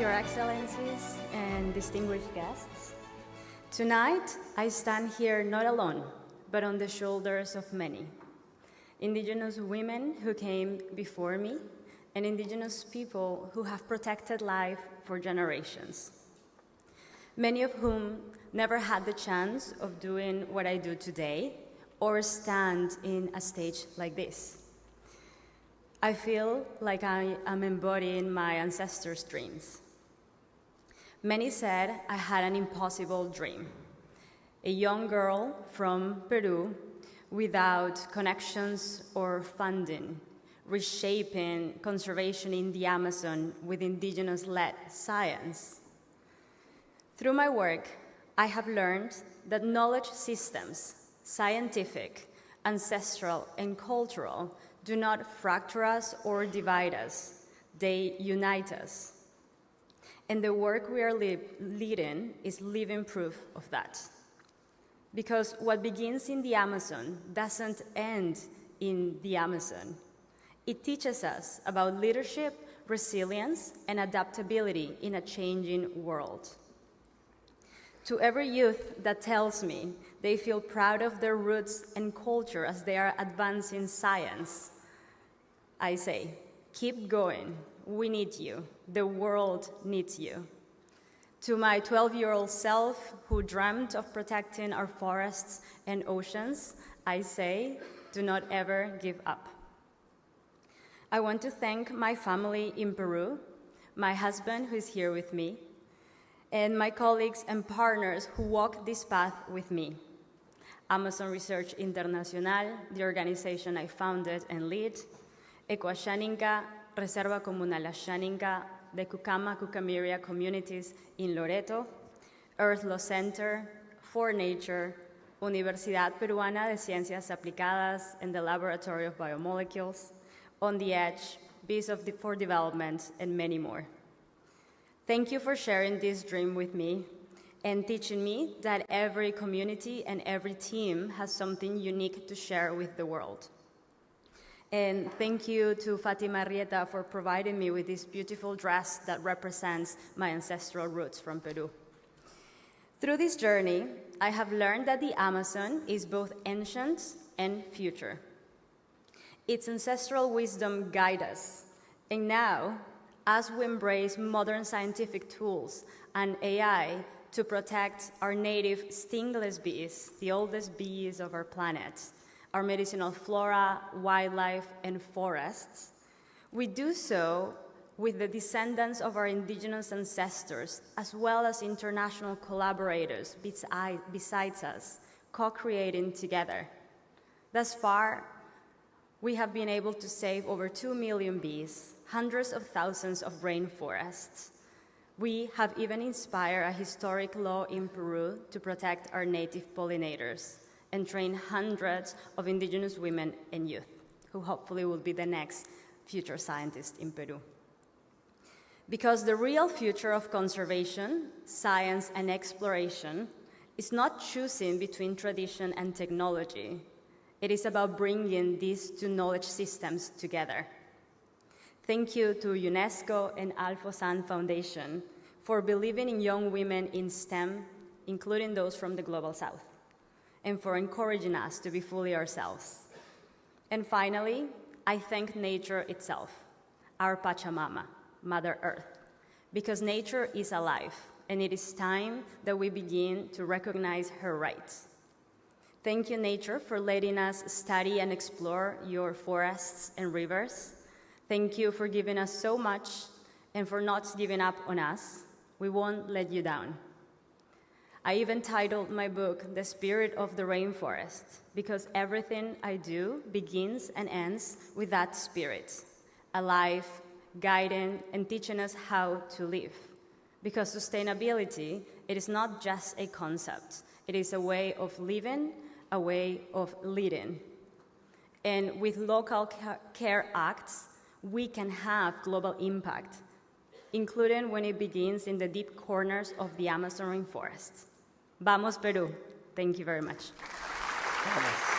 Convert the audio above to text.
Your Excellencies and distinguished guests, tonight I stand here not alone, but on the shoulders of many. Indigenous women who came before me, and indigenous people who have protected life for generations. Many of whom never had the chance of doing what I do today or stand in a stage like this. I feel like I am embodying my ancestors' dreams. Many said I had an impossible dream. A young girl from Peru without connections or funding, reshaping conservation in the Amazon with indigenous-led science. Through my work, I have learned that knowledge systems, scientific, ancestral, and cultural, do not fracture us or divide us. They unite us. And the work we are leading is living proof of that. Because what begins in the Amazon doesn't end in the Amazon. It teaches us about leadership, resilience, and adaptability in a changing world. To every youth that tells me they feel proud of their roots and culture as they are advancing science, I say, keep going. We need you. The world needs you. To my 12-year-old self who dreamt of protecting our forests and oceans, I say, do not ever give up. I want to thank my family in Peru, my husband who is here with me, and my colleagues and partners who walk this path with me. Amazon Research Internacional, the organization I founded and lead, Ecoashaninka, Reserva Comunal Ashaninka, the Cucama-Cucamiria communities in Loreto, Earth Law Center, For Nature, Universidad Peruana de Ciencias Aplicadas and the Laboratory of Biomolecules, On the Edge, Bees for Development, and many more. Thank you for sharing this dream with me and teaching me that every community and every team has something unique to share with the world. And thank you to Fatima Rieta for providing me with this beautiful dress that represents my ancestral roots from Peru. Through this journey, I have learned that the Amazon is both ancient and future. Its ancestral wisdom guides us, and now, as we embrace modern scientific tools and AI to protect our native stingless bees, the oldest bees of our planet, our medicinal flora, wildlife, and forests, we do so with the descendants of our indigenous ancestors, as well as international collaborators besides us, co-creating together. Thus far, we have been able to save over 2 million bees, hundreds of thousands of rainforests. We have even inspired a historic law in Peru to protect our native pollinators and train hundreds of indigenous women and youth, who hopefully will be the next future scientists in Peru. Because the real future of conservation, science, and exploration is not choosing between tradition and technology. It is about bringing these two knowledge systems together. Thank you to UNESCO and Alfosan Foundation for believing in young women in STEM, including those from the Global South, and for encouraging us to be fully ourselves. And finally, I thank nature itself, our Pachamama, Mother Earth, because nature is alive, and it is time that we begin to recognize her rights. Thank you, nature, for letting us study and explore your forests and rivers. Thank you for giving us so much and for not giving up on us. We won't let you down. I even titled my book, The Spirit of the Rainforest, because everything I do begins and ends with that spirit, alive, guiding, and teaching us how to live. Because sustainability, it is not just a concept. It is a way of living, a way of leading. And with local care acts, we can have global impact, including when it begins in the deep corners of the Amazon rainforest. Vamos, Peru. Thank you very much. Vamos.